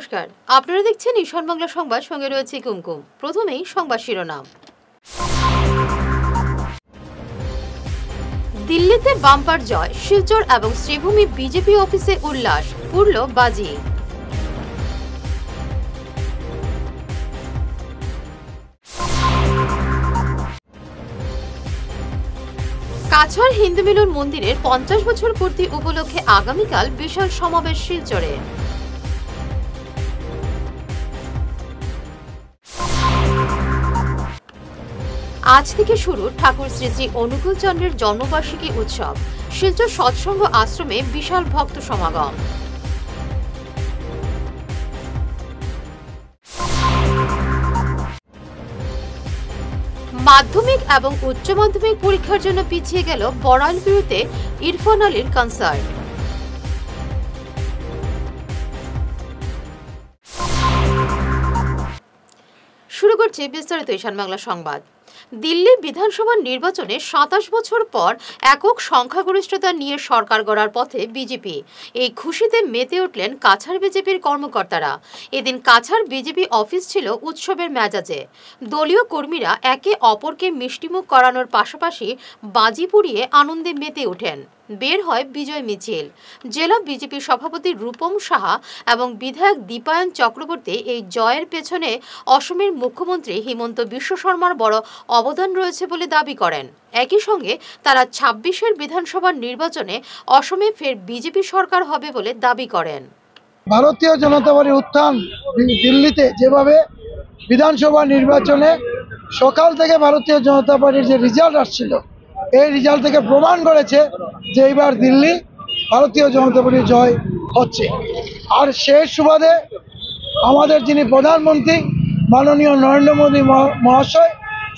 নমস্কার, আপনারা দেখছেন ঈশান বাংলা সংবাদ, সঙ্গে রয়েছে কুমকুম। প্রথমেই সংবাদ শিরোনাম। দিল্লিতে বাম্পার জয়, শিলচর এবং শ্রীভূমি বিজেপি অফিসে উল্লাস, উড়ল বাজি। কাছাড় হিন্দু মিলন মন্দিরের 50 বছর পূর্তি উপলক্ষে আগামীকাল বিশাল সমাবেশ শিলচরে। আজ থেকে শুরু ঠাকুর শ্রী শ্রী অনুকূল চন্দ্রের জন্মবার্ষিকী উৎসব। শিলচর সৎসঙ্গ আশ্রমে বিশাল ভক্ত সমাগম। মাধ্যমিক এবং উচ্চ মাধ্যমিক পরীক্ষার জন্য পিছিয়ে গেল বড়াইলবিড়িতে ইরফান আলীর কনসার্ট। শুরু করছে বিস্তারিত ঈশান বাংলা সংবাদ। দিল্লি বিধানসভা নির্বাচনে 27 বছর পর একক সংখ্যাগরিষ্ঠতা নিয়ে সরকার গড়ার পথে বিজেপি। এই খুশিতে মেতে উঠলেন কাছাড় বিজেপির কর্মকর্তারা। এদিন কাছাড় বিজেপি অফিস ছিল উৎসবের মেজাজে। দলীয় কর্মীরা একে অপরকে মিষ্টিমুখ করানোর পাশাপাশি বাজি পুড়িয়ে আনন্দে মেতে ওঠেন। বের হয় বিজয় মিছিল। জেলা বিজেপি সভাপতি রূপম সাহা এবং বিধায়ক দীপায়ন চক্রবর্তী এই জয়ের পেছনে অসমের মুখ্যমন্ত্রী হিমন্ত বিশ্ব শর্মার বড় অবদান রয়েছে বলে দাবি করেন। একই সঙ্গে তারা 26-এর বিধানসভা নির্বাচনে অসমে ফের বিজেপি সরকার হবে বলে দাবি করেন। ভারতীয় জনতা পার্টির উত্থান দিল্লিতে যেভাবে বিধানসভা নির্বাচনে সকাল থেকে ভারতীয় জনতা পার্টির যে রেজাল্ট আসছিল, এই রেজাল্ট থেকে প্রমাণ করেছে যে এইবার দিল্লি ভারতীয় জনতা পার্টির জয় হচ্ছে। আর সেই সুবাদে আমাদের যিনি প্রধানমন্ত্রী মাননীয় নরেন্দ্র মোদী মহাশয়,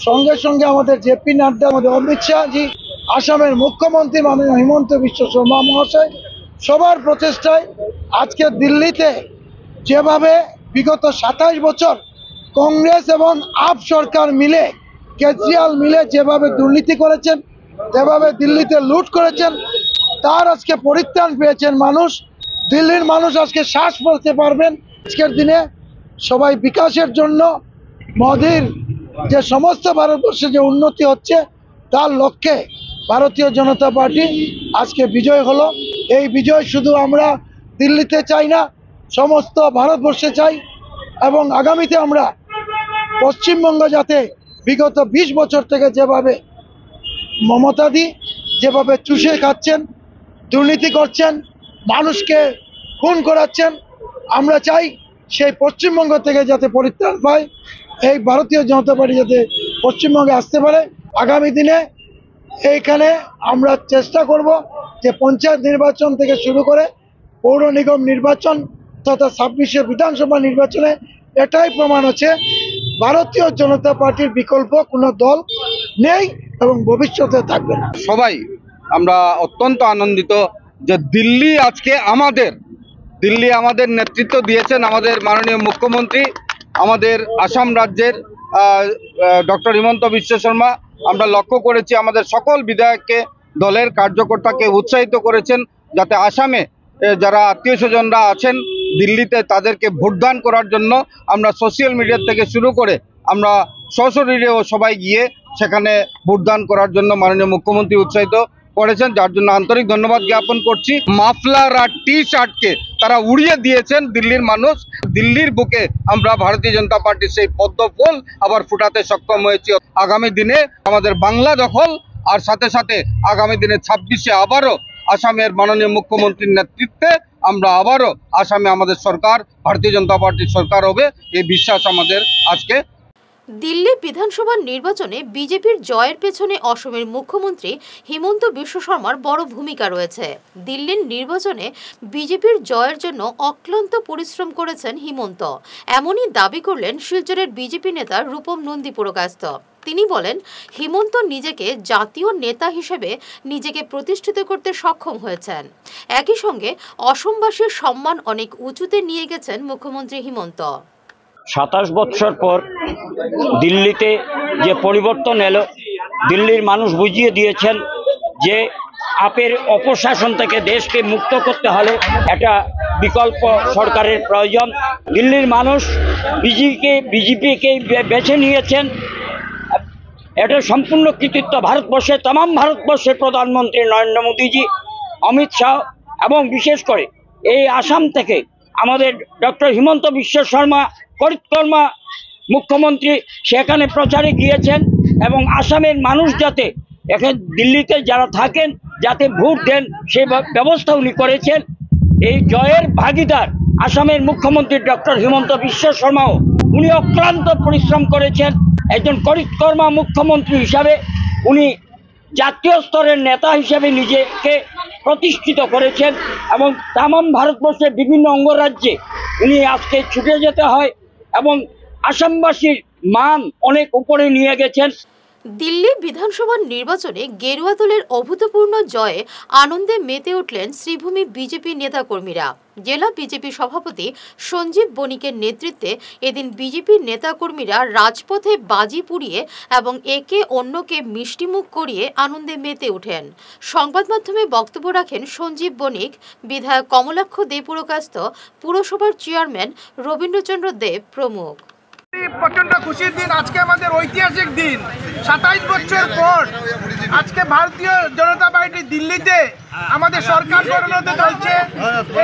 সঙ্গে সঙ্গে আমাদের জেপি নাড্ডা, আমাদের অমিত শাহজি, আসামের মুখ্যমন্ত্রী মাননীয় হিমন্ত বিশ্ব শর্মা মহাশয়, সবার প্রচেষ্টায় আজকে দিল্লিতে যেভাবে বিগত 27 বছর কংগ্রেস এবং আপ সরকার মিলে, কেজরিওয়াল মিলে যেভাবে দুর্নীতি করেছেন, যেভাবে দিল্লিতে লুট করেছেন, তার আজকে পরিত্রাণ পেয়েছেন মানুষ। দিল্লির মানুষ আজকে শ্বাস ফেলতে পারবেন। আজকের দিনে সবাই বিকাশের জন্য মোদির যে সমস্ত ভারতবর্ষে যে উন্নতি হচ্ছে তার লক্ষ্যে ভারতীয় জনতা পার্টি আজকে বিজয় হলো। এই বিজয় শুধু আমরা দিল্লিতে চাই না, সমস্ত ভারতবর্ষে চাই। এবং আগামীতে আমরা পশ্চিমবঙ্গ যাতে বিগত 20 বছর থেকে যেভাবে মমতাদি যেভাবে চুষে খাচ্ছেন, দুর্নীতি করছেন, মানুষকে খুন করাচ্ছেন, আমরা চাই সেই পশ্চিমবঙ্গ থেকে যাতে পরিত্রাণ পায়, এই ভারতীয় জনতা পার্টি যাতে পশ্চিমবঙ্গে আসতে পারে। আগামী দিনে এইখানে আমরা চেষ্টা করব যে পঞ্চায়েত নির্বাচন থেকে শুরু করে পৌর নিগম নির্বাচন তথা 26-এর বিধানসভা নির্বাচনে এটাই প্রমাণ হচ্ছে ভারতীয় জনতা পার্টির বিকল্প কোনো দল নেই এবং ভবিষ্যতে থাকবে না। সবাই আমরা অত্যন্ত আনন্দিত যে দিল্লি আজকে আমাদের নেতৃত্ব দিয়েছেন আমাদের মাননীয় মুখ্যমন্ত্রী, আমাদের আসাম রাজ্যের ডক্টর হিমন্ত বিশ্ব শর্মা। আমরা লক্ষ্য করেছি আমাদের সকল বিধায়ককে, দলের কার্যকর্তাকে উৎসাহিত করেছেন যাতে আসামে যারা আত্মীয় স্বজনরা আছেন দিল্লিতে তাদেরকে ভোটদান করার জন্য। আমরা সোশ্যাল মিডিয়া থেকে শুরু করে আমরা সশরীরেও সবাই গিয়ে সেখানে ভোটদান করার জন্য মাননীয় মুখ্যমন্ত্রী উৎসাহিত করেছেন, যার জন্য আন্তরিক ধন্যবাদ জ্ঞাপন করছি। মাফলার আর টি শার্টকে তারা উড়িয়ে দিয়েছেন দিল্লির মানুষ। দিল্লির বুকে আমরা ভারতীয় জনতা পার্টির সেই পদ্ম ফুল আবার ফুটাতে সক্ষম হয়েছি। আগামী দিনে আমাদের বাংলা দখল, আর সাথে সাথে আগামী দিনে 26-এ আবারও আসামের মাননীয় মুখ্যমন্ত্রীর নেতৃত্বে আমরা আবারও আসামে আমাদের সরকার, ভারতীয় জনতা পার্টির সরকার হবে, এই বিশ্বাস আমাদের আজকে। দিল্লি বিধানসভা নির্বাচনে বিজেপির জয়ের পেছনে অসমের মুখ্যমন্ত্রী হিমন্ত বিশ্ব শর্মার বড় ভূমিকা রয়েছে। দিল্লির নির্বাচনে বিজেপির জয়ের জন্য অক্লান্ত পরিশ্রম করেছেন হিমন্ত, এমনই দাবি করলেন শিলচরের বিজেপি নেতা রূপম নন্দী পুরকায়স্থ। তিনি বলেন, হিমন্ত নিজেকে জাতীয় নেতা হিসেবে নিজেকে প্রতিষ্ঠিত করতে সক্ষম হয়েছেন। একই সঙ্গে অসমবাসীর সম্মান অনেক উঁচুতে নিয়ে গেছেন মুখ্যমন্ত্রী হিমন্ত। 27 বছর পর দিল্লিতে যে পরিবর্তন এলো, দিল্লির মানুষ বুঝিয়ে দিয়েছেন যে আপের অপশাসন থেকে দেশকে মুক্ত করতে হলে একটা বিকল্প সরকারের প্রয়োজন। দিল্লির মানুষ বিজেপিকে বেছে নিয়েছেন। এটা সম্পূর্ণ কৃতিত্ব তামাম ভারতবর্ষের প্রধানমন্ত্রী নরেন্দ্র মোদীজি, অমিত শাহ এবং বিশেষ করে এই আসাম থেকে আমাদের ডক্টর হিমন্ত বিশ্ব শর্মা করিতকর্মা মুখ্যমন্ত্রী সেখানে প্রচারে গিয়েছেন এবং আসামের মানুষ যাতে এখানে দিল্লিতে যারা থাকেন যাতে ভোট দেন সেই ব্যবস্থা উনি করেছেন। এই জয়ের ভাগিদার আসামের মুখ্যমন্ত্রী ডক্টর হিমন্ত বিশ্ব শর্মাও উনি অক্লান্ত পরিশ্রম করেছেন। একজন করিতকর্মা মুখ্যমন্ত্রী হিসাবে উনি জাতীয় স্তরের নেতা হিসেবে নিজেকে প্রতিষ্ঠিত করেছেন এবং তামাম ভারতবর্ষের বিভিন্ন অঙ্গরাজ্যে উনি আজকে ছুটে যেতে হয় এবং আসামবাসীর মান অনেক উপরে নিয়ে গেছেন। দিল্লি বিধানসভা নির্বাচনে গেরুয়া দলের অভূতপূর্ণ জয়ে আনন্দে মেতে উঠলেন শ্রীভূমি বিজেপি নেতাকর্মীরা। জেলা বিজেপি সভাপতি সঞ্জীব বণিকের নেতৃত্বে এদিন বিজেপি নেতাকর্মীরা রাজপথে বাজি পুড়িয়ে এবং একে অন্যকে মিষ্টিমুখ করিয়ে আনন্দে মেতে ওঠেন। সংবাদ মাধ্যমে বক্তব্য রাখেন সঞ্জীব বণিক, বিধায়ক কমলাক্ষ দে পুরকাস্ত, পুরসভার চেয়ারম্যান রবীন্দ্রচন্দ্র দেব প্রমুখ। প্রচন্ড খুশির দিন, আজকে আমাদের ঐতিহাসিক দিন। 27 বছর পর আজকে ভারতীয় জনতা পার্টি দিল্লিতে আমাদের সরকার গঠন হতে চলছে।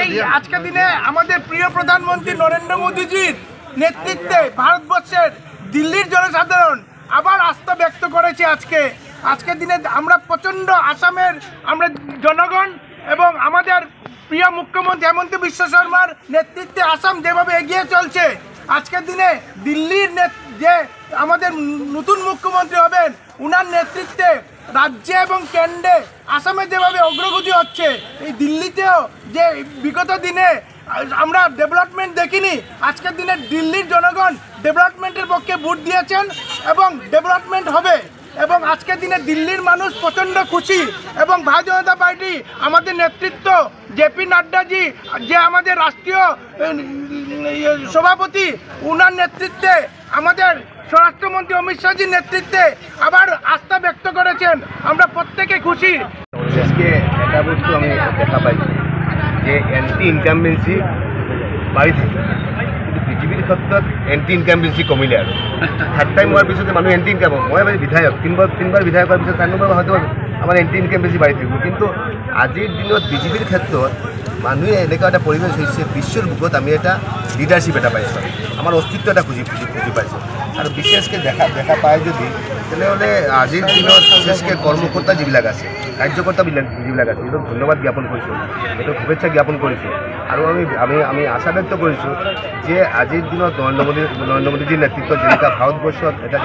এই আজকের দিনে আমাদের প্রিয় প্রধানমন্ত্রী নরেন্দ্র মোদীজির নেতৃত্বে ভারতবর্ষের দিল্লির জনসাধারণ আবার আস্থা ব্যক্ত করেছে। আজকের দিনে আমরা প্রচন্ড আসামের আমরা জনগণ এবং আমাদের প্রিয় মুখ্যমন্ত্রী হেমন্ত বিশ্ব শর্মার নেতৃত্বে আসাম যেভাবে এগিয়ে চলছে, আজকের দিনে দিল্লির যে আমাদের নতুন মুখ্যমন্ত্রী হবেন উনার নেতৃত্বে রাজ্যে এবং কেন্দ্রে আসামে যেভাবে অগ্রগতি হচ্ছে, এই দিল্লিতেও যে বিগত দিনে আমরা ডেভেলপমেন্ট দেখিনি, আজকের দিনে দিল্লির জনগণ ডেভেলপমেন্টের পক্ষে ভোট দিয়েছেন এবং ডেভেলপমেন্ট হবে। এবং আজকের দিনে দিল্লির মানুষ প্রচণ্ড খুশি এবং ভারতীয় জনতা পার্টি আমাদের নেতৃত্ব জেপি নাড্ডাজি যে আমাদের রাষ্ট্রীয় সভাপতি উনার নেতৃত্বে আমাদের স্বরাষ্ট্রমন্ত্রী অমিত শাহজির নেতৃত্বে আবার আস্থা ব্যক্ত করেছেন। আমরা প্রত্যেকে খুশি। আজকে একটা বস্তু আমি দেখা পাইছি যে এন্টি ইনকামবেন্সি বাঢ়ি থাকে, কিন্তু বিজেপিৰ ক্ষেত্ৰত এন্টি ইনকামবেন্সি কমিলে আৰু থাৰ্ড টাইম হোৱাৰ পিছতে মানুহ এন্টি ইনকাম মই বিধায়ক তিনিবাৰ বিধায়ক হোৱাৰ পিছত 4 নম্বৰ হয়তো আমাৰ এন্টি ইনকামবেন্সি বাঢ়ি থাকিব। কিন্তু আজিৰ দিনত বিজেপিৰ ক্ষেত্ৰত মানুহে এনেকুৱা এটা পৰিৱেশ হৈছে, বিশ্বৰ বুকত আমি এটা লিডাৰশ্বিপ এটা পাইছোঁ, আমাৰ অস্তিত্ব এটা খুঁজি পাইছোঁ। আৰু বিশেষকৈ দেখা পায় যদি তেনেহ'লে আজিৰ দিনত বিশেষকৈ কৰ্মকৰ্তা যিবিলাক আছে, কাৰ্যকৰ্তা যিবিলাক আছে, সিহঁতক ধন্যবাদ জ্ঞাপন কৰিছোঁ, সিহঁতক শুভেচ্ছা জ্ঞাপন কৰিছোঁ। আৰু আমি আশা ব্যক্ত কৰিছোঁ যে আজিৰ দিনত নৰেন্দ্ৰ মোদীজীৰ নেতৃত্বত যেনেকুৱা ভাৰতবৰ্ষত এটা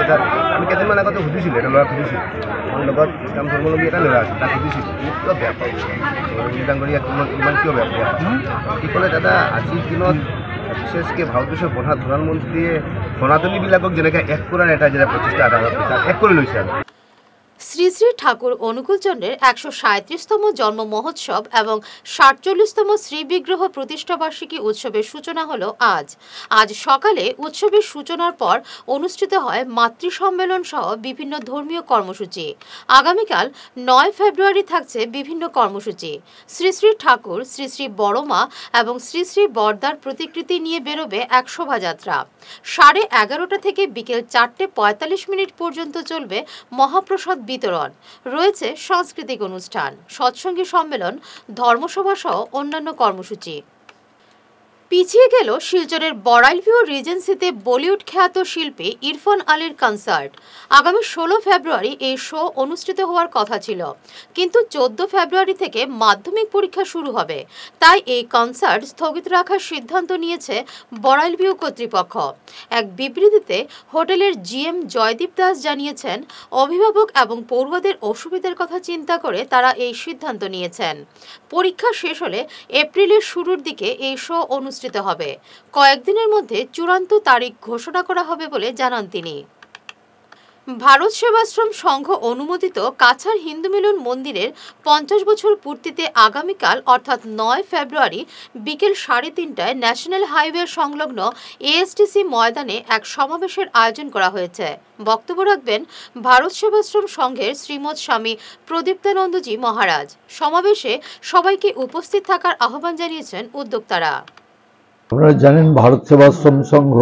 আমি কেইদিনমান আগতে সুধিছিলোঁ, এটা ল'ৰাক সুধিছিলোঁ, মোৰ লগত ইছলাম ধৰ্মাৱলম্বী এটা ল'ৰা আছে, তাক সুধিছিলোঁ কিয় বেয়া পাওঁ ডাঙৰীয়া ইমান কিয় বেয়া কি ক'লে, দাদা আজিৰ দিনত বিশেষকৈ ভাৰতবৰ্ষৰ প্ৰধানমন্ত্ৰীয়ে সনাতনীবিলাকক যেনেকৈ এক কৰাৰ এটা প্ৰচেষ্টা এক কৰি লৈছে। আৰু শ্রী শ্রী ঠাকুর অনুকূলচন্দ্রের ১৩৭তম জন্ম মহোৎসব এবং ৪৭তম শ্রীবিগ্রহ প্রতিষ্ঠাবার্ষিকী উৎসবের সূচনা হলো আজ সকালে উৎসবের সূচনার পর অনুষ্ঠিত হয় মাতৃ সম্মেলন সহ বিভিন্ন ধর্মীয় কর্মসূচি। আগামীকাল ৯ ফেব্রুয়ারি থাকছে বিভিন্ন কর্মসূচি। শ্রী শ্রী ঠাকুর, শ্রী শ্রী বড়মা এবং শ্রী শ্রী বরদার প্রতিকৃতি নিয়ে বেরোবে এক শোভাযাত্রা। 11:30 থেকে বিকেল 4:45 পর্যন্ত চলবে মহাপ্রসাদ বিতরণ। রয়েছে সাংস্কৃতিক অনুষ্ঠান, সৎসঙ্গী সম্মেলন, ধর্মসভা সহ অন্যান্য কর্মসূচি। পিছিয়ে গেল শিলচরের বড়াইলভিউ রিজেন্সিতে বলিউড খ্যাত শিল্পী ইরফান আলীর কনসার্ট। আগামী 16 ফেব্রুয়ারি এই শো অনুষ্ঠিত হওয়ার কথা ছিল, কিন্তু 14 ফেব্রুয়ারি থেকে মাধ্যমিক পরীক্ষা শুরু হবে, তাই এই কনসার্ট স্থগিত রাখার সিদ্ধান্ত নিয়েছে বড়াইলভিউ কর্তৃপক্ষ। এক বিবৃতিতে হোটেলের জিএম জয়দীপ দাস জানিয়েছেন, অভিভাবক এবং পড়ুয়াদের অসুবিধার কথা চিন্তা করে তারা এই সিদ্ধান্ত নিয়েছেন। পরীক্ষা শেষ হলে এপ্রিলের শুরুর দিকে এই শো অনুষ্ঠিত হবে। কয়েকদিনের মধ্যে চূড়ান্ত তারিখ ঘোষণা করা হবে বলে জানান তিনি। ভারত সেবাশ্রম সংঘ অনুমোদিত কাছাড় হিন্দু মিলন মন্দিরের 50 বছর পূর্তিতে আগামীকাল অর্থাৎ 9 ফেব্রুয়ারি বিকেল 3:30টায় ন্যাশনাল হাইওয়ে সংলগ্ন এএসটিসি ময়দানে এক সমাবেশের আয়োজন করা হয়েছে। বক্তব্য রাখবেন ভারত সেবাশ্রম সংঘের শ্রীমৎ স্বামী প্রদীপ্তানন্দজি মহারাজ। সমাবেশে সবাইকে উপস্থিত থাকার আহ্বান জানিয়েছেন উদ্যোক্তারা। আপনারা জানেন ভারত সেবাশ্রম সংঘ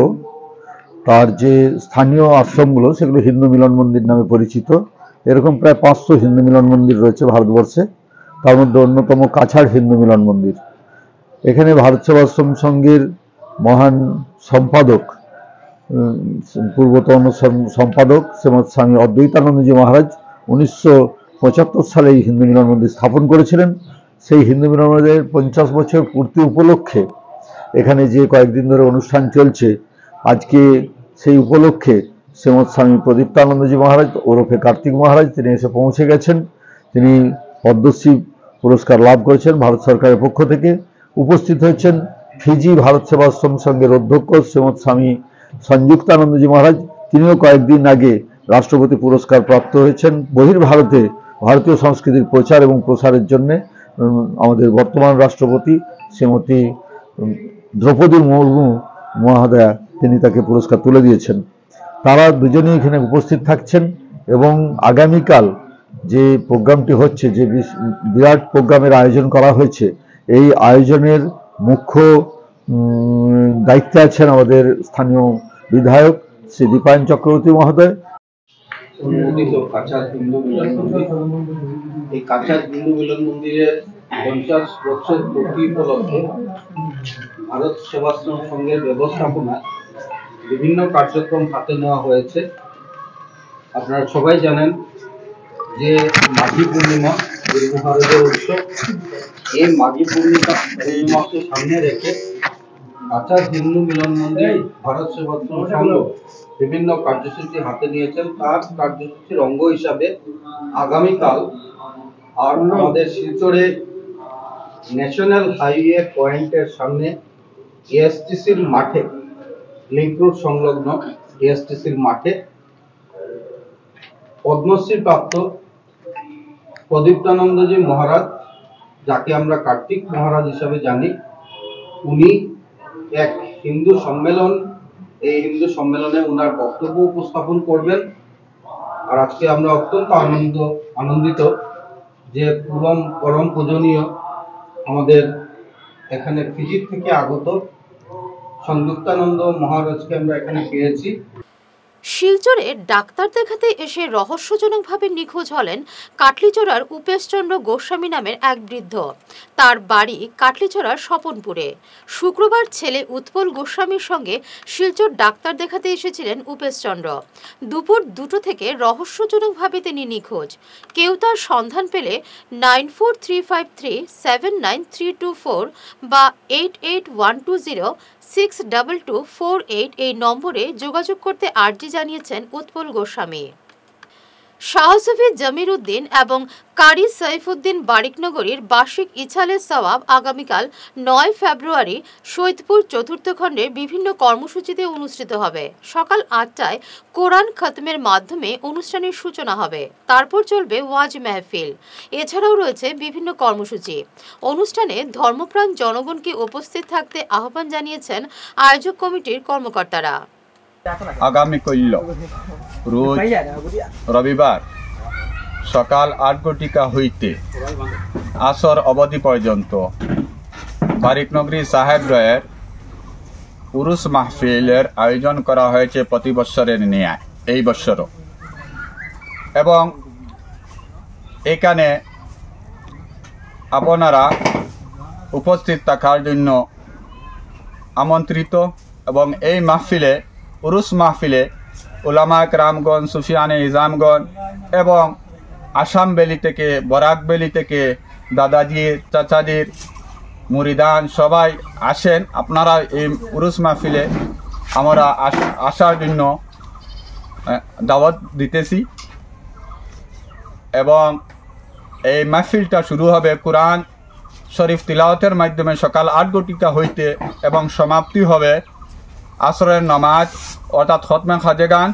তার যে স্থানীয় আশ্রমগুলো সেগুলো হিন্দু মিলন মন্দির নামে পরিচিত। এরকম প্রায় 500 হিন্দু মিলন মন্দির রয়েছে ভারতবর্ষে, তার মধ্যে অন্যতম কাছাড় হিন্দু মিলন মন্দির। এখানে ভারত সেবাশ্রম সংঘের মহান সম্পাদক, পূর্বতন সম্পাদক শ্রীমৎ স্বামী অদ্বৈতানন্দজি মহারাজ 1975 সালে এই হিন্দু মিলন মন্দির স্থাপন করেছিলেন। সেই হিন্দু মিলন মন্দিরের 50 বছর পূর্তি উপলক্ষে এখানে যে কয়েকদিন ধরে অনুষ্ঠান চলছে, আজকে সেই উপলক্ষে শ্রীমৎ স্বামী প্রদীপ্তানন্দজি মহারাজ ওরফে কার্তিক মহারাজ তিনি এসে পৌঁছে গেছেন। তিনি পদ্মশ্রী পুরস্কার লাভ করেছেন ভারত সরকারের পক্ষ থেকে। উপস্থিত হয়েছেন ফিজি ভারত সেবাশ্রম সংঘের অধ্যক্ষ শ্রীমৎ স্বামী সংযুক্তানন্দজি মহারাজ, তিনিও কয়েকদিন আগে রাষ্ট্রপতি পুরস্কার প্রাপ্ত হয়েছেন বহির্ভারতে ভারতীয় সংস্কৃতির প্রচার এবং প্রসারের জন্য। আমাদের বর্তমান রাষ্ট্রপতি শ্রীমতী দ্রৌপদী মুর্মু মহোদয়া তিনি তাকে পুরস্কার তুলে দিয়েছেন। তারা দুজনেই এখানে উপস্থিত থাকছেন এবং আগামীকাল যে প্রোগ্রামটি হচ্ছে, যে বিরাট প্রোগ্রামের আয়োজন করা হয়েছে, এই আয়োজনের মুখ্য দায়িত্বে আছেন আমাদের স্থানীয় বিধায়ক শ্রী দীপায়ন চক্রবর্তী মহোদয়। অনুমোদিত কাছাড় হিন্দু মিলন মন্দির, এই কাছাড় হিন্দু মিলন মন্দিরের 50 বছর পূর্তি উপলক্ষে ভারত সেবাশ্রম সংঘের ব্যবস্থাপনায় বিভিন্ন কার্যক্রম হাতে নেওয়া হয়েছে। আপনারা সবাই জানেন যে মাঘী পূর্ণিমা দুর্গাহারদের উৎসব। এই মাঘী পূর্ণিমাকে সামনে রেখে কাছাড় হিন্দু মিলন মন্দির ভারত সেবাশ্রম সংঘ বিভিন্ন কার্যসূচি হাতে নিয়েছেন। তার কার্যসূচির অঙ্গ হিসাবে আগামীকাল আর আমাদের শিলচরে ন্যাশনাল হাইওয়ে পয়েন্টের সামনে এএসটিসির মাঠে, লিঙ্ক রোড সংলগ্ন এএসটিসির মাঠে পদ্মশ্রী প্রাপ্ত প্রদীপ্তানন্দজি মহারাজ, যাকে আমরা কার্তিক মহারাজ হিসাবে জানি, উনি এক হিন্দু সম্মেলন, এই হিন্দু সম্মেলনে ওনার বক্তব্য উপস্থাপন করবেন। আর আজকে আমরা অত্যন্ত আনন্দিত যে পরম পূজনীয় আমাদের এখানে ফিজি থেকে আগত সংযুক্তানন্দ মহারাজকে আমরা এখানে পেয়েছি। শিলচরে ডাক্তার দেখাতে এসে রহস্যজনকভাবে নিখোঁজ হলেন কাটলিচড়ার উপেশচন্দ্র গোস্বামী নামের এক বৃদ্ধ। তার বাড়ি কাটলিচড়ার স্বপনপুরে। শুক্রবার ছেলে উৎপল গোস্বামীর সঙ্গে শিলচর ডাক্তার দেখাতে এসেছিলেন উপেশচন্দ্র। দুপুর 2টো থেকে রহস্যজনকভাবে তিনি নিখোঁজ। কেউ তার সন্ধান পেলে 9435379324 বা 8812062248 এই নম্বরে যোগাযোগ করতে আর্জি জানিয়েছেন উৎপল গোস্বামী। শাহসুফি জমির উদ্দিন এবং কারি সৈফুদ্দিন বারিকনগরীর বার্ষিক ইছালের সওয়াব আগামীকাল 9 ফেব্রুয়ারি সৈয়দপুর চতুর্থ খণ্ডের বিভিন্ন কর্মসূচিতে অনুষ্ঠিত হবে। সকাল 8টায় কোরআন খতমের মাধ্যমে অনুষ্ঠানের সূচনা হবে। তারপর চলবে ওয়াজ মেহফিল। এছাড়াও রয়েছে বিভিন্ন কর্মসূচি। অনুষ্ঠানে ধর্মপ্রাণ জনগণকে উপস্থিত থাকতে আহ্বান জানিয়েছেন আয়োজক কমিটির কর্মকর্তারা। আগামী কল্য রোজ রবিবার সকাল 8 ঘটিকা হইতে আসর অবধি পর্যন্ত বারিকনগরী সাহেব রয়ের উরুস মাহফিলের আয়োজন করা হয়েছে প্রতি বৎসরের ন্যায় এই বৎসরও। এবং এখানে আপনারা উপস্থিত থাকার জন্য আমন্ত্রিত। এবং এই মাহফিলে, উরুস মাহফিলে উলামা একরামগণ, সুফিয়ানে ইজামগণ এবং আসাম ভ্যালি থেকে, বরাক ভ্যালি থেকে দাদাজির, চাচাজির মুরিদান সবাই আসেন। আপনারা এই উরুস মাহফিলে আমরা আসার জন্য দাওয়াত দিতেছি। এবং এই মাহফিলটা শুরু হবে কোরআন শরীফ তিলাওয়াতের মাধ্যমে সকাল 8 ঘটিকা হইতে এবং সমাপ্তি হবে আসরের নামাজ অর্থাৎ খতমে খাজেগান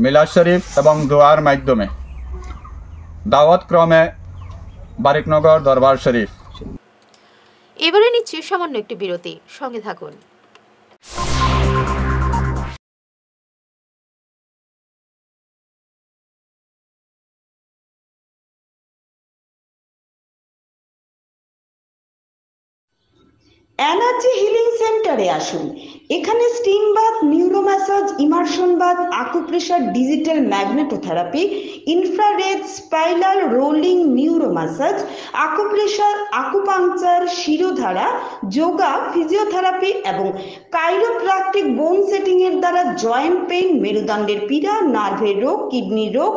মিলাদ শরীফ এবং দোয়ার মাধ্যমে দাওয়াত ক্রমে বারিকনগর দরবার শরীফ। এবারে নিচ্ছি সামান্য একটি বিরতি, সঙ্গে থাকুন। এনার্জি হিলিং সেন্টারে আসুন। এখানে steam bath, neuro massage, immersion bath, acupressure, digital magnetotherapy, infrared, spiral, rolling, neuro massage, acupressure, acupuncture, shirodhara, yoga, physiotherapy এবং কাইরোপ্র্যাকটিক বোন সেটিং এর দ্বারা জয়েন্ট পেইন, মেরুদণ্ডের পীড়া, নার্ভের রোগ, কিডনির রোগ,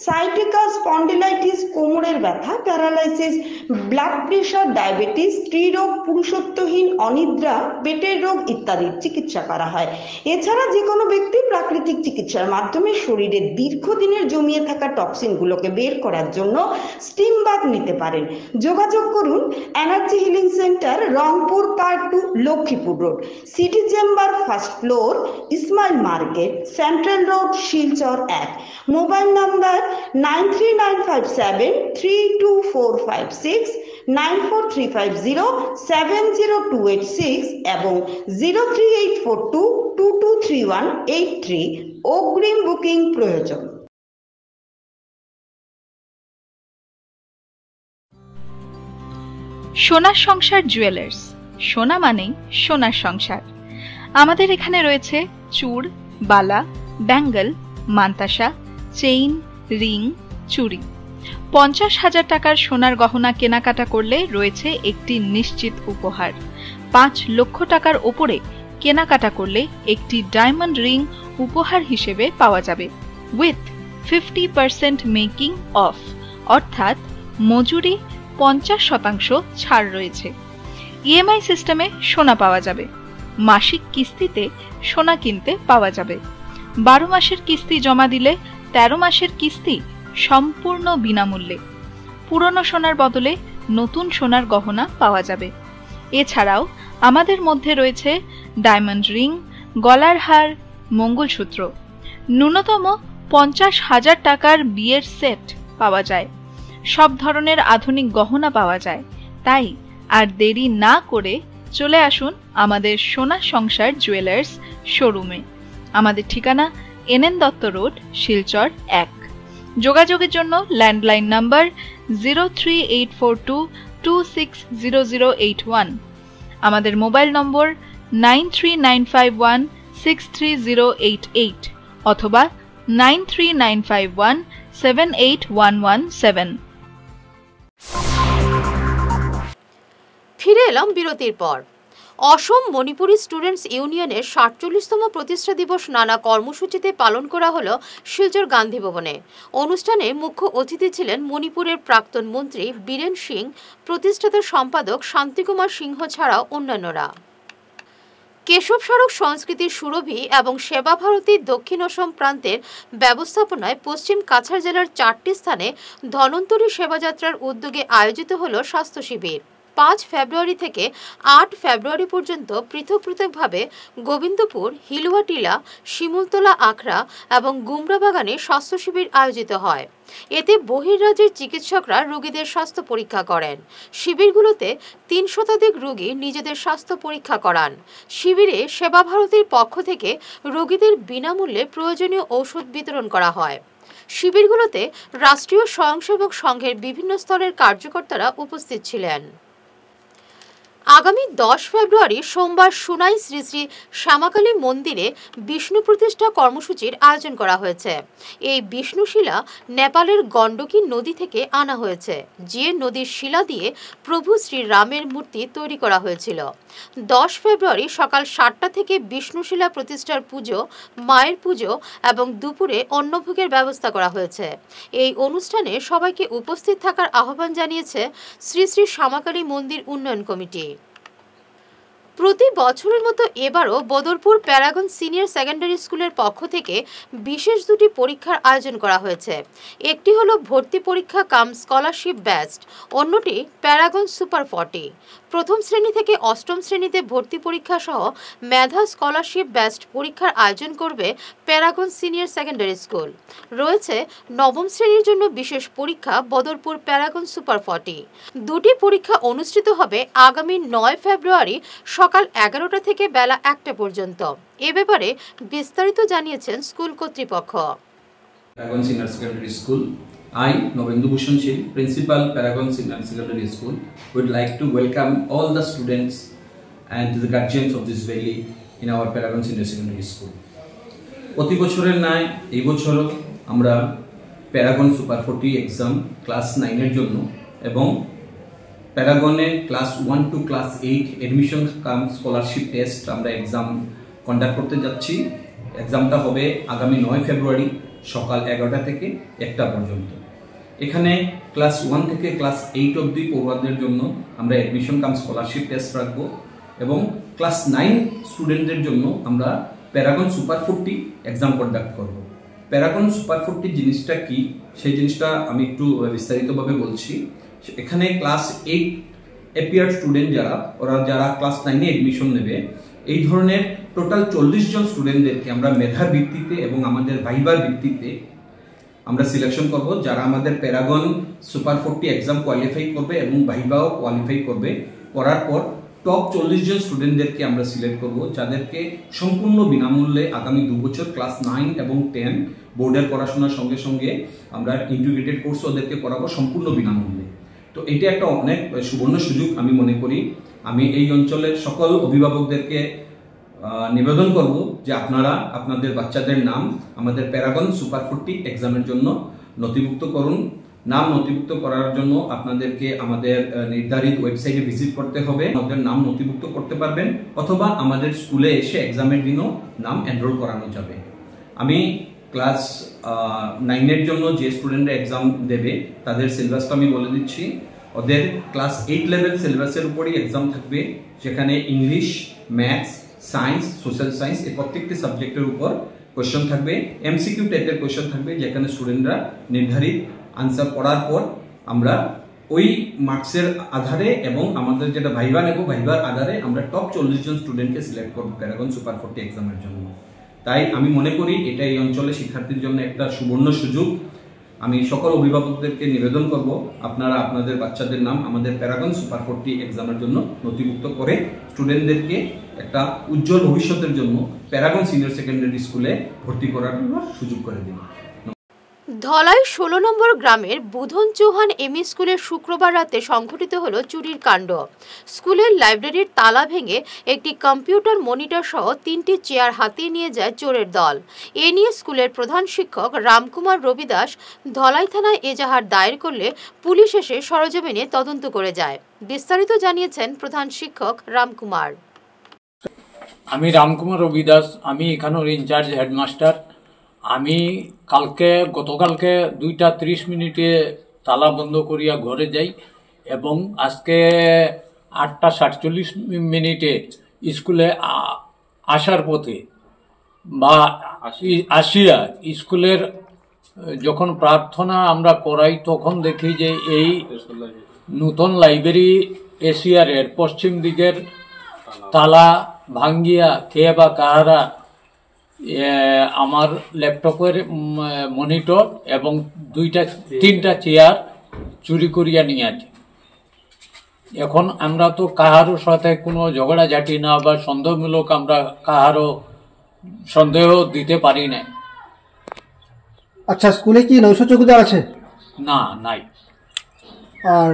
সাইটিকা, স্পন্ডিলাইটিস, কোমরের ব্যথা, প্যারালাইসিস, ব্লাড প্রেশার, ডায়াবেটিস, স্ত্রীরোগ, পুরুষত্বহীন, অনিদ্রা, পেটের রোগ ইত্যাদির চিকিৎসা করা হয়। এছাড়া যে কোনো ব্যক্তি প্রাকৃতিক চিকিৎসার মাধ্যমে শরীরে দীর্ঘদিনের জমিয়ে থাকা টক্সিনগুলোকে বের করার জন্য স্টিম বাথ নিতে পারেন। যোগাযোগ করুন energy healing centre, Rangpur part 2, Lakshmipur road, city chamber, first floor, Ismail market, central road, Silchar 1। Mobile number 9395732456, 9435070286 এবং 03842223183। অগ্রিম বুকিং প্রয়োজন। সোনার সংসার জুয়েলার্স, সোনা মানেই সোনার সংসার। আমাদের এখানে রয়েছে চূড়, বালা, ব্যাঙ্গল, মান্তাসা, চেইন, রিং, চুড়ি। 50,000 টাকার সোনার গহনা কেনাকাটা করলে রয়েছে একটি নিশ্চিত উপহার। 5 লক্ষ টাকার ওপরে কেনাকাটা করলে একটি ডায়মন্ড রিং উপহার হিসেবে পাওয়া যাবে উইথ 50% মেকিং অফ, অর্থাৎ মজুরি 50% ছাড় রয়েছে। ইএমআই সিস্টেমে সোনা পাওয়া যাবে। মাসিক কিস্তিতে সোনা কিনতে পাওয়া যাবে। 12 মাসের কিস্তি জমা দিলে 13 মাসের কিস্তি সম্পূর্ণ বিনামূল্যে। পুরনো সোনার বদলে নতুন সোনার গহনা পাওয়া যাবে। এছাড়াও আমাদের মধ্যে রয়েছে ডায়মন্ড রিং, গলার হার, মঙ্গলসূত্র। ন্যূনতম 50,000 টাকার বিয়ের সেট পাওয়া যায়। সব ধরনের আধুনিক গহনা পাওয়া যায়। তাই আর দেরি না করে চলে আসুন আমাদের সোনার সংসার জুয়েলার্স শোরুমে। আমাদের ঠিকানা এনএন দত্ত রোড, শিলচর 1। যোগাযোগের জন্য ল্যান্ডলাইন নাম্বার 03842260081, আমাদের মোবাইল নম্বর 9395163088 অথবা 9395178117। ফিরে এলাম বিরতির পর। অসম মণিপুরি স্টুডেন্টস ইউনিয়নের 47তম প্রতিষ্ঠা দিবস নানা কর্মসূচিতে পালন করা হলো শিলচর গান্ধী ভবনে। অনুষ্ঠানে মুখ্য অতিথি ছিলেন মণিপুরের প্রাক্তন মন্ত্রী বীরেন সিং, প্রতিষ্ঠাতা সম্পাদক শান্তিকুমার সিংহ ছাড়াও অন্যান্যরা। কেশব সড়ক সংস্কৃতির সুরভি এবং সেবা ভারতীর দক্ষিণ অসম প্রান্তের ব্যবস্থাপনায় পশ্চিম কাছাড় জেলার 4টি স্থানে ধন্বন্তরী সেবাযাত্রার উদ্যোগে আয়োজিত হল স্বাস্থ্য শিবির। 5 ফেব্রুয়ারি থেকে 8 ফেব্রুয়ারি পর্যন্ত পৃথক পৃথকভাবে গোবিন্দপুর, হিলুয়াটিলা, শিমুলতলা আখড়া এবং গুমরা বাগানে স্বাস্থ্য শিবির আয়োজিত হয়। এতে বহির্রাজ্যের চিকিৎসকরা রোগীদের স্বাস্থ্য পরীক্ষা করেন। শিবিরগুলোতে 3 শতাধিক রোগী নিজেদের স্বাস্থ্য পরীক্ষা করান। শিবিরে সেবা ভারতীর পক্ষ থেকে রোগীদের বিনামূল্যে প্রয়োজনীয় ঔষধ বিতরণ করা হয়। শিবিরগুলোতে রাষ্ট্রীয় স্বয়ংসেবক সংঘের বিভিন্ন স্তরের কার্যকর্তারা উপস্থিত ছিলেন। আগামী 10 ফেব্রুয়ারি সোমবার সুনাই শ্রী শ্রী শ্যামাকালী মন্দিরে বিষ্ণু প্রতিষ্ঠা কর্মসূচির আয়োজন করা হয়েছে। এই বিষ্ণুশিলা নেপালের গণ্ডকী নদী থেকে আনা হয়েছে, যে নদীর শিলা দিয়ে প্রভু শ্রীরামের মূর্তি তৈরি করা হয়েছিল। 10 ফেব্রুয়ারি সকাল 7টা থেকে বিষ্ণুশিলা প্রতিষ্ঠার পুজো, মায়ের পুজো এবং দুপুরে অন্নভোগের ব্যবস্থা করা হয়েছে। এই অনুষ্ঠানে সবাইকে উপস্থিত থাকার আহ্বান জানিয়েছে শ্রী শ্রী শ্যামাকালী মন্দির উন্নয়ন কমিটি। প্রতি বছরের মতো এবারও বদরপুর প্যারাগন সিনিয়র সেকেন্ডারি স্কুলের পক্ষ থেকে বিশেষ 2টি পরীক্ষার আয়োজন করা হয়েছে। একটি হলো ভর্তি পরীক্ষা কাম স্কলারশিপ বেস্ট, অন্যটি প্যারাগন সুপার 40। প্রথম শ্রেণী থেকে অষ্টম শ্রেণীতে ভর্তি পরীক্ষা সহ মেধা স্কলারশিপ বেস্ট পরীক্ষার আয়োজন করবে প্যারাগন সিনিয়র সেকেন্ডারি স্কুল। রয়েছে নবম শ্রেণীর জন্য বিশেষ পরীক্ষা বদরপুর প্যারাগন সুপার 40। দুটি পরীক্ষা অনুষ্ঠিত হবে আগামী 9 ফেব্রুয়ারি সকাল 11টা থেকে বেলা 1টা পর্যন্ত। এ ব্যাপারে বিস্তারিত জানিয়েছেন স্কুল কর্তৃপক্ষ। Paragon Senior Secondary School. I, Nobendu Bhushan Shil, Principal, Paragon Senior Secondary School, would like to welcome all the students and the guardians of this valley in our Paragon Senior Secondary School. প্রতি বছরের ন্যায় এই বছরও আমরা Paragon super 40 exam class 9 এর জন্য এবং প্যারাগনে class 1 to class 8 admission cum scholarship test আমরা এক্সাম কন্ডাক্ট করতে যাচ্ছি। এক্সামটা হবে আগামী 9 ফেব্রুয়ারি সকাল 11টা থেকে 1টা পর্যন্ত। এখানে ক্লাস 1 থেকে ক্লাস 8 অবধি পড়ুয়াদের জন্য আমরা এডমিশন কাম স্কলারশিপ টেস্ট রাখবো এবং ক্লাস 9 স্টুডেন্টদের জন্য আমরা প্যারাগন সুপার 40 এক্সাম কন্ডাক্ট করব। প্যারাগন সুপার 40 জিনিসটা কি সেই জিনিসটা আমি একটু বিস্তারিতভাবে বলছি। এখানে ক্লাস 8 অ্যাপিয়ার স্টুডেন্ট যারা ক্লাস 9 এ এডমিশন নেবে, এই ধরনের টোটাল 40 জন স্টুডেন্টদেরকে আমরা মেধার ভিত্তিতে এবং আমাদের ভাইবার ভিত্তিতে আমরা সিলেকশন করব, যারা আমাদের প্যারাগন সুপার 40 এক্সাম কোয়ালিফাই করবে এবং ভাইবাও কোয়ালিফাই করবে। করার পর টপ 40 জন স্টুডেন্টদেরকে আমরা সিলেক্ট করব, যাদেরকে সম্পূর্ণ বিনামূল্যে আগামী 2 বছর ক্লাস 9 এবং 10 বোর্ডের পড়াশোনার সঙ্গে সঙ্গে আমরা ইন্টিগ্রেটেড কোর্স ওদেরকে করাবো সম্পূর্ণ বিনামূল্যে। তো এটা একটা অনেক সুবর্ণ সুযোগ আমি মনে করি। আমি এই অঞ্চলের সকল অভিভাবকদেরকে নিবেদন করব যে আপনারা আপনাদের বাচ্চাদের নাম আমাদের প্যারাগন সুপার 40 এক্সামের জন্য নথিভুক্ত করুন। নাম নথিভুক্ত করার জন্য আপনাদেরকে আমাদের নির্ধারিত ওয়েবসাইটে ভিজিট করতে হবে, আমাদের নাম নথিভুক্ত করতে পারবেন, অথবা আমাদের স্কুলে এসে এক্সামের দিনও নাম এনরোল করানো যাবে। আমি ক্লাস 9 এর জন্য যে স্টুডেন্টরা এক্সাম দেবে তাদের সিলেবাসটা আমি বলে দিচ্ছি। ওদের ক্লাস 8 লেভেল সিলেবাসের উপরই এক্সাম থাকবে, যেখানে English, maths, science, social science এই প্রত্যেকটি সাবজেক্টের উপর কোয়েশ্চন থাকবে। এমসিকিউ টাইপের কোয়েশ্চন থাকবে, যেখানে স্টুডেন্টরা নির্ধারিত আনসার পড়ার পর আমরা ওই মার্কসের আধারে এবং আমাদের যেটা ভাইবা নেব ভাইবার আধারে আমরা টপ 40 জন স্টুডেন্টকে সিলেক্ট করব প্যারাগন সুপার 40 এক্সামের জন্য। তাই আমি মনে করি এটা এই অঞ্চলে শিক্ষার্থীর জন্য একটা সুবর্ণ সুযোগ। আমি সকল অভিভাবকদেরকে নিবেদন করব আপনারা আপনাদের বাচ্চাদের নাম আমাদের প্যারাগন সুপার 40 এক্সামের জন্য নথিভুক্ত করে স্টুডেন্টদেরকে একটা উজ্জ্বল ভবিষ্যতের জন্য প্যারাগন সিনিয়র সেকেন্ডারি স্কুলে ভর্তি করার জন্য সুযোগ করে দিন। ধলাই 16 নম্বর গ্রামের বুধন চৌহান এমই স্কুলে শুক্রবার রাতে সংঘটিত হলো চুরির কাণ্ড। স্কুলের লাইব্রেরির তালা ভেঙে একটি কম্পিউটার মনিটর সহ 3টি চেয়ার হাতিয়ে নিয়ে যায় চোরের দল। এ নিয়ে স্কুলের প্রধান শিক্ষক রামকুমার রবিদাস ধলাই থানায় এজাহার দায়ের করলে পুলিশ এসে সরেজমিনে তদন্ত করে যায়। বিস্তারিত জানিয়েছেন প্রধান শিক্ষক রামকুমার। আমি রামকুমার রবিদাস, আমি এখানের ইনচার্জ হেডমাস্টার। আমি গতকালকে 2:30 তালা বন্ধ করিয়া ঘরে যাই এবং আজকে 8:47 স্কুলে আসার পথে বা আসিয়া স্কুলের যখন প্রার্থনা আমরা করাই তখন দেখি যে এই নূতন লাইব্রেরি এশিয়ারের পশ্চিম দিকের তালা ভাঙ্গিয়া কে বা কাহারা আমার ল্যাপটপের মনিটর এবং 3টা চেয়ার চুরি করিয়া নিয়ে আছে। এখন আমরা তো কাহারও সাথে কোনো ঝগড়াঝাটি না বা সন্দেহমূলক আমরা কাহারও সন্দেহ দিতে পারি না। আচ্ছা, স্কুলে কি নৈশ চৌকিদার আছে? না, নাই। আর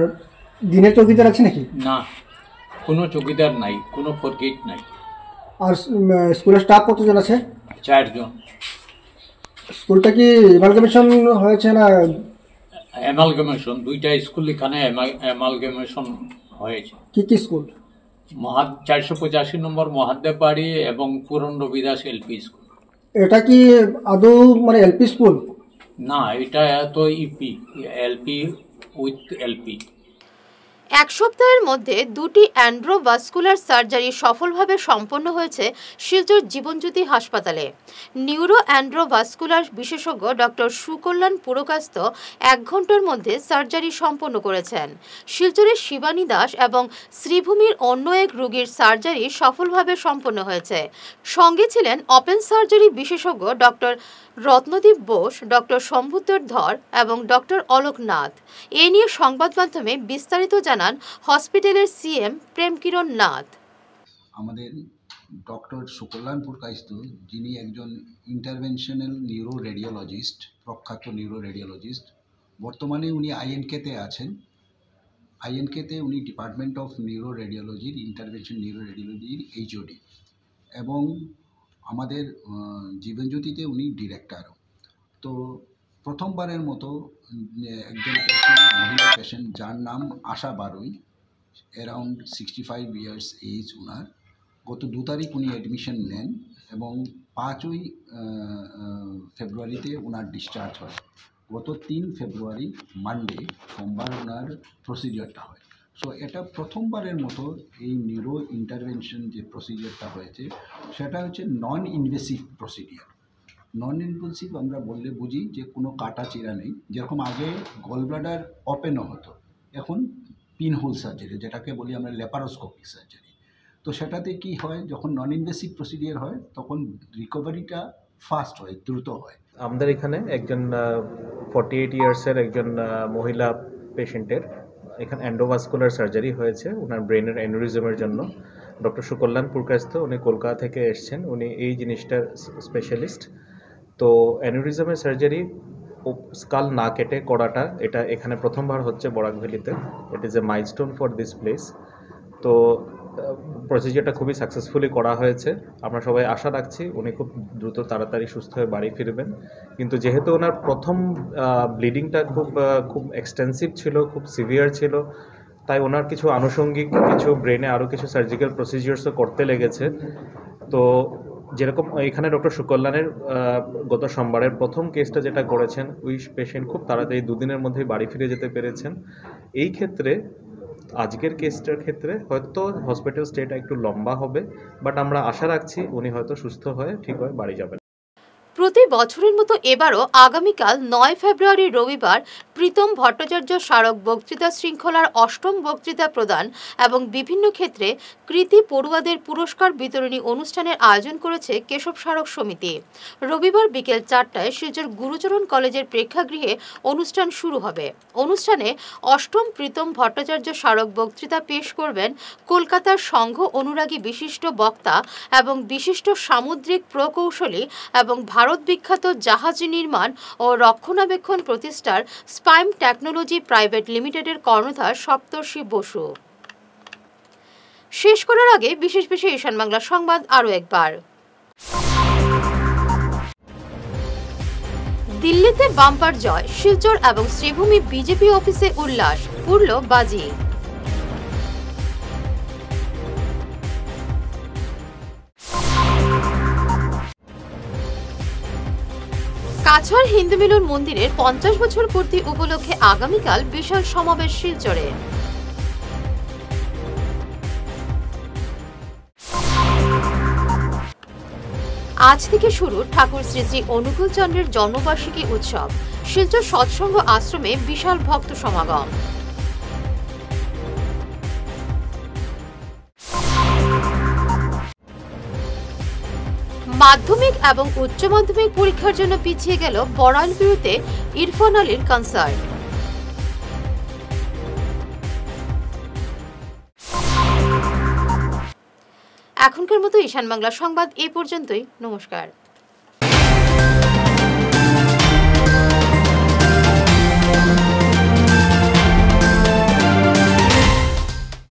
দিনের চৌকিদার আছে নাকি? না, কোনো চৌকিদার নাই, কোনো ফরগেট নাই। আর স্কুলের স্টাফ কতজন আছে? 4 জন। স্কুলটা কি অ্যামালগামেশন হয়েছে না? অ্যামালগামেশন, 2টা স্কুল এখানে অ্যামালগামেশন হয়েছে। কি কি স্কুল? 485 নম্বর মহাদেব বাড়ি এবং পুরন রবিদাস এলপি স্কুল। এটা কি আদৌ মানে এলপি স্কুল? না, এটা তো ইপি, এলপি উইথ এলপি। এক সপ্তাহের মধ্যে 2টি অ্যান্ড্রোভাস্কুলার সার্জারি সফলভাবে সম্পন্ন হয়েছে শিলচর জীবনজ্যোতি হাসপাতালে। নিউরো অ্যান্ড্রোভাস্কুলার বিশেষজ্ঞ ডক্টর সুকল্যাণ পুরকাস্ত 1 ঘন্টার মধ্যে সার্জারি সম্পন্ন করেছেন। শিলচরের শিবানী দাস এবং শ্রীভূমির অন্য এক রোগীর সার্জারি সফলভাবে সম্পন্ন হয়েছে। সঙ্গে ছিলেন ওপেন সার্জারি বিশেষজ্ঞ ডক্টর রত্নদীপ বোস, ডক্টর শম্ভুধর ধর এবং ডক্টর অলোক নাথ। এ নিয়ে সংবাদ মাধ্যমে বিস্তারিত জানান হসপিটালের সিএম প্রেমকিরণ নাথ। আমাদের ডক্টর সুকল্যাণ পুরকাস্ত, যিনি একজন ইন্টারভেনশনাল নিউরো রেডিওলজিস্ট, প্রখ্যাত নিউরো রেডিওলজিস্ট, বর্তমানে উনি আইএনকেতে আছেন। আইএনকেতে উনি ডিপার্টমেন্ট অফ নিউরো রেডিওলজির ইন্টারভেনশন নিউরো রেডিওলজির এইচওডি, এবং আমাদের জীবনজ্যোতিতে উনি ডিরেক্টরও। তো প্রথমবারের মতো একজন মহিলা পেশেন্ট, যার নাম আশা বারুই, অ্যারাউন্ড 65 ইয়ার্স এজ উনার, গত 2 তারিখ উনি অ্যাডমিশন নেন এবং 5ই ফেব্রুয়ারিতে ওনার ডিসচার্জ হয়। গত 3 ফেব্রুয়ারি মানডে, সোমবার, ওনার প্রসিজারটা হয়। সো এটা প্রথমবারের মতো এই নিউরো ইন্টারভেনশন যে প্রসিজারটা হয়েছে সেটা হচ্ছে non invasive procedure. Non invasive আমরা বললে বুঝি যে কোনো কাটা চিরা নেই। যেরকম আগে গলব্লাডার ওপেনও হতো, এখন পিনহোল সার্জারি, যেটাকে বলি আমরা ল্যাপারোস্কোপিক সার্জারি। তো সেটাতে কি হয়, যখন নন ইনভেসিভ প্রসিডিওর হয় তখন রিকভারিটা ফাস্ট হয়, দ্রুত হয়। আমাদের এখানে একজন 48 ইয়ার্সের একজন মহিলা পেশেন্টের এখানে অ্যান্ড্রোভাস্কুলার সার্জারি হয়েছে ওনার ব্রেনের অ্যানিউরিজমের জন্য। ডক্টর সুকল্যাণ পুরকাস্ত, উনি কলকাতা থেকে এসছেন, উনি এই জিনিসটার স্পেশালিস্ট। তো অ্যানিউরিজমের সার্জারি স্কাল না কেটে করাটা, এটা এখানে প্রথমবার হচ্ছে বরাক ভ্যালিতে। It is a milestone for this place. তো প্রসিজারটা খুবই সাকসেসফুলি করা হয়েছে। আমরা সবাই আশা রাখছি উনি খুব দ্রুত তাড়াতাড়ি সুস্থ হয়ে বাড়ি ফিরবেন। কিন্তু যেহেতু ওনার প্রথম ব্লিডিংটা খুব এক্সটেন্সিভ ছিল, খুব সিভিয়ার ছিল, তাই ওনার কিছু আনুষঙ্গিক কিছু ব্রেনে আরও কিছু সার্জিক্যাল প্রসিজিয়ার্সও করতে লেগেছে। তো যেরকম এখানে ডক্টর সুকল্যাণের গত সোমবারের প্রথম কেসটা যেটা করেছেন, ওই পেশেন্ট খুব তাড়াতাড়ি 2 দিনের মধ্যেই বাড়ি ফিরে যেতে পেরেছেন। এই ক্ষেত্রে আজকের কেসটার ক্ষেত্রে হয়তো হসপিটাল স্টেটা একটু লম্বা হবে, বাট আমরা আশা রাখছি উনি হয়তো সুস্থ হয়ে ঠিক হয়ে বাড়ি যাবেন। প্রতি বছরের মতো এবারও আগামীকাল 9 ফেব্রুয়ারি রবিবার প্রীতম ভট্টাচার্য স্মারক বক্তৃতা শৃঙ্খলার 8ম বক্তৃতা প্রদান এবং বিভিন্ন ক্ষেত্রে কৃতি পড়ুয়াদের পুরস্কার বিতরণী অনুষ্ঠানের আয়োজন করেছে কেশব স্মারক সমিতি। রবিবার বিকেল 4টায় শিলচর গুরুচরণ কলেজের প্রেক্ষাগৃহে অনুষ্ঠান শুরু হবে। অনুষ্ঠানে 8ম প্রীতম ভট্টাচার্য স্মারক বক্তৃতা পেশ করবেন কলকাতার সংঘ অনুরাগী বিশিষ্ট বক্তা এবং বিশিষ্ট সামুদ্রিক প্রকৌশলী এবং ভারত বিখ্যাত জাহাজ নির্মাণ ও রক্ষণাবেক্ষণ প্রতিষ্ঠার স্পাইম টেকনোলজি প্রাইভেট লিমিটেডের কর্ণধার সপ্তর্ষি বসু। শেষ করার আগে বিশেষ ঈশান বাংলা সংবাদ আরও একবার। দিল্লিতে বাম্পার জয়, শিলচর এবং শ্রীভূমি বিজেপি অফিসে উল্লাস, উড়ল বাজি। কাছাড় হিন্দু মিলন মন্দিরের 50 বছর পূর্তি উপলক্ষে আগামীকাল বিশাল সমাবেশ শিলচরে। আজ থেকে শুরু ঠাকুর শ্রী শ্রী অনুকূল চন্দ্রের জন্মবার্ষিকী উৎসব। শিলচর সৎসঙ্গ আশ্রমে বিশাল ভক্ত সমাগম। মাধ্যমিক এবং উচ্চ মাধ্যমিক পরীক্ষার জন্য পিছিয়ে গেল বড়াইলবিড়িতে ইরফান আলীর কনসার্ট। এখনকার মতো ঈশান বাংলা সংবাদ এই পর্যন্তই। নমস্কার।